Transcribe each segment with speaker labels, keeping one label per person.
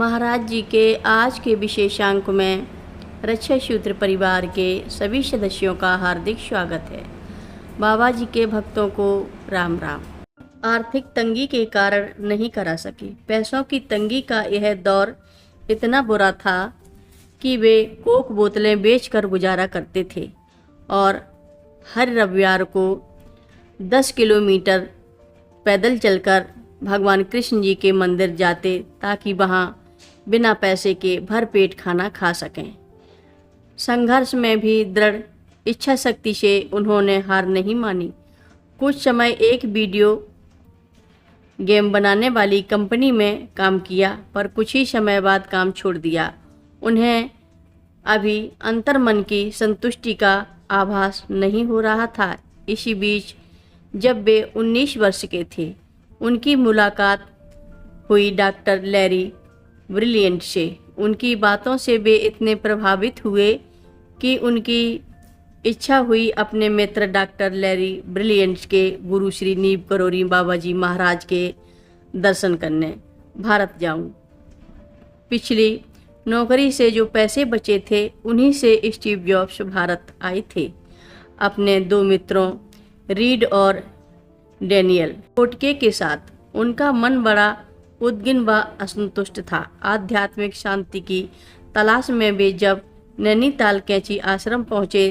Speaker 1: महाराज जी के आज के विशेषांक में रक्षा सूत्र परिवार के सभी सदस्यों का हार्दिक स्वागत है। बाबा जी के भक्तों को राम राम। आर्थिक तंगी के कारण नहीं करा सके। पैसों की तंगी का यह दौर इतना बुरा था कि वे कोक बोतलें बेचकर गुजारा करते थे और हर रविवार को 10 किलोमीटर पैदल चलकर भगवान कृष्ण जी के मंदिर जाते ताकि वहाँ बिना पैसे के भरपेट खाना खा सकें। संघर्ष में भी दृढ़ इच्छा शक्ति से उन्होंने हार नहीं मानी। कुछ समय एक वीडियो गेम बनाने वाली कंपनी में काम किया, पर कुछ ही समय बाद काम छोड़ दिया। उन्हें अभी अंतर्मन की संतुष्टि का आभास नहीं हो रहा था। इसी बीच जब वे 19 वर्ष के थे, उनकी मुलाकात हुई डॉक्टर लैरी ब्रिलियंट से। उनकी बातों से वे इतने प्रभावित हुए कि उनकी इच्छा हुई अपने मित्र डॉक्टर लैरी ब्रिलियंट के गुरु श्री नीब करोरी बाबा जी महाराज के दर्शन करने भारत जाऊं। पिछली नौकरी से जो पैसे बचे थे, उन्हीं से स्टीव जॉब्स भारत आए थे अपने 2 मित्रों रीड और डैनियल कोटके के साथ। उनका मन बड़ा उद्विग्न व असंतुष्ट था। आध्यात्मिक शांति की तलाश में वे जब नैनीताल कैंची आश्रम पहुँचे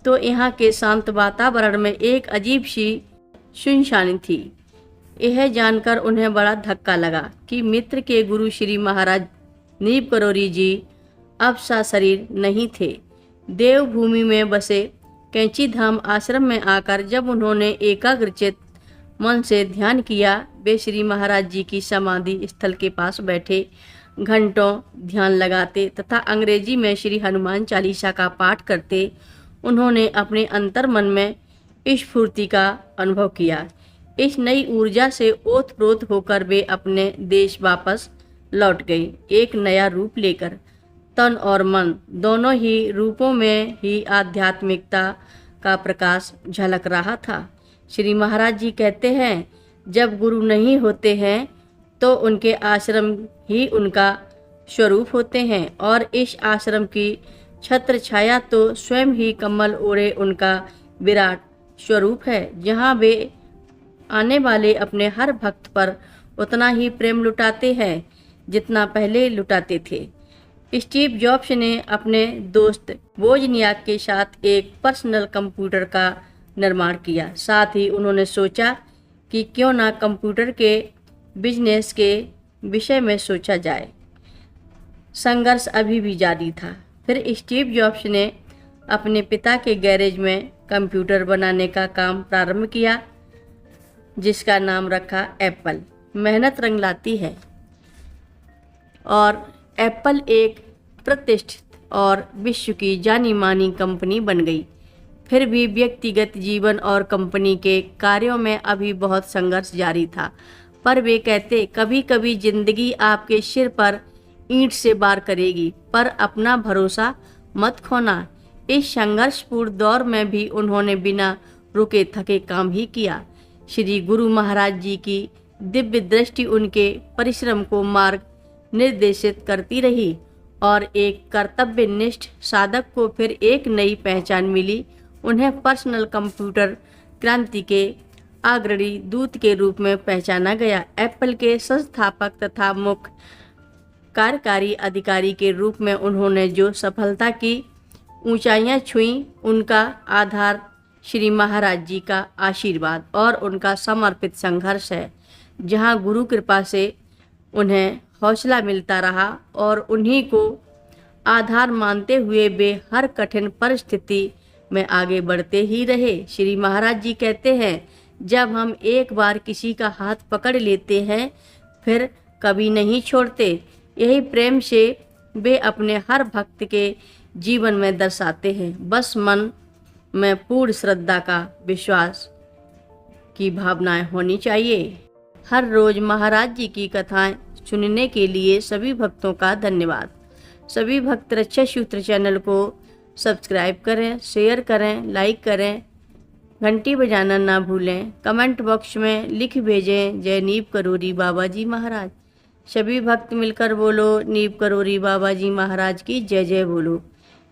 Speaker 1: तो यहाँ के शांत वातावरण में एक अजीब सी सुनशानी थी। यह जानकर उन्हें बड़ा धक्का लगा कि मित्र के गुरु श्री महाराज नीब करोरी जी अब सा शरीर नहीं थे। देवभूमि में बसे कैंची धाम आश्रम में आकर जब उन्होंने एकाग्रचित मन से ध्यान किया, वे श्री महाराज जी की समाधि स्थल के पास बैठे घंटों ध्यान लगाते तथा अंग्रेजी में श्री हनुमान चालीसा का पाठ करते। उन्होंने अपने अंतर्मन में स्फूर्ति का अनुभव किया। इस नई ऊर्जा से ओतप्रोत होकर वे अपने देश वापस लौट गए, एक नया रूप लेकर। तन और मन दोनों ही रूपों में ही आध्यात्मिकता का प्रकाश झलक रहा था। श्री महाराज जी कहते हैं, जब गुरु नहीं होते हैं तो उनके आश्रम ही उनका स्वरूप होते हैं और इस आश्रम की छत्र छाया तो स्वयं ही कमल ओढ़े उनका विराट स्वरूप है, जहाँ वे आने वाले अपने हर भक्त पर उतना ही प्रेम लुटाते हैं जितना पहले लुटाते थे। स्टीव जॉब्स ने अपने दोस्त वोजनियाक के साथ एक पर्सनल कंप्यूटर का निर्माण किया। साथ ही उन्होंने सोचा कि क्यों ना कंप्यूटर के बिजनेस के विषय में सोचा जाए। संघर्ष अभी भी जारी था। फिर स्टीव जॉब्स ने अपने पिता के गैरेज में कंप्यूटर बनाने का काम प्रारंभ किया, जिसका नाम रखा एप्पल। मेहनत रंग लाती है और एप्पल एक प्रतिष्ठित और विश्व की जानी मानी कंपनी बन गई। फिर भी व्यक्तिगत जीवन और कंपनी के कार्यों में अभी बहुत संघर्ष जारी था। पर वे कहते, कभी कभी जिंदगी आपके सिर पर ईंट से वार करेगी, पर अपना भरोसा मत खोना। इस संघर्षपूर्ण दौर में भी उन्होंने बिना रुके थके काम ही किया। श्री गुरु महाराज जी की दिव्य दृष्टि उनके परिश्रम को मार्ग निर्देशित करती रही और एक कर्तव्यनिष्ठ साधक को फिर एक नई पहचान मिली। उन्हें पर्सनल कंप्यूटर क्रांति के अग्रणी दूत के रूप में पहचाना गया। एप्पल के संस्थापक तथा मुख्य कार्यकारी अधिकारी के रूप में उन्होंने जो सफलता की ऊंचाइयां छुईं, उनका आधार श्री महाराज जी का आशीर्वाद और उनका समर्पित संघर्ष है। जहां गुरु कृपा से उन्हें हौसला मिलता रहा और उन्हीं को आधार मानते हुए वे हर कठिन परिस्थिति में आगे बढ़ते ही रहे। श्री महाराज जी कहते हैं, जब हम एक बार किसी का हाथ पकड़ लेते हैं फिर कभी नहीं छोड़ते। यही प्रेम से वे अपने हर भक्त के जीवन में दर्शाते हैं। बस मन में पूर्ण श्रद्धा का विश्वास की भावनाएं होनी चाहिए। हर रोज महाराज जी की कथाएं सुनने के लिए सभी भक्तों का धन्यवाद। सभी भक्त रक्षा सूत्र चैनल को सब्सक्राइब करें, शेयर करें, लाइक करें, घंटी बजाना ना भूलें। कमेंट बॉक्स में लिख भेजें, जय नीब करोरी बाबा जी महाराज। सभी भक्त मिलकर बोलो, नीव करोरी बाबा जी महाराज की जय जय बोलो,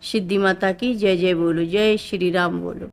Speaker 1: सिद्धि माता की जय जय बोलो, जय श्री राम बोलो।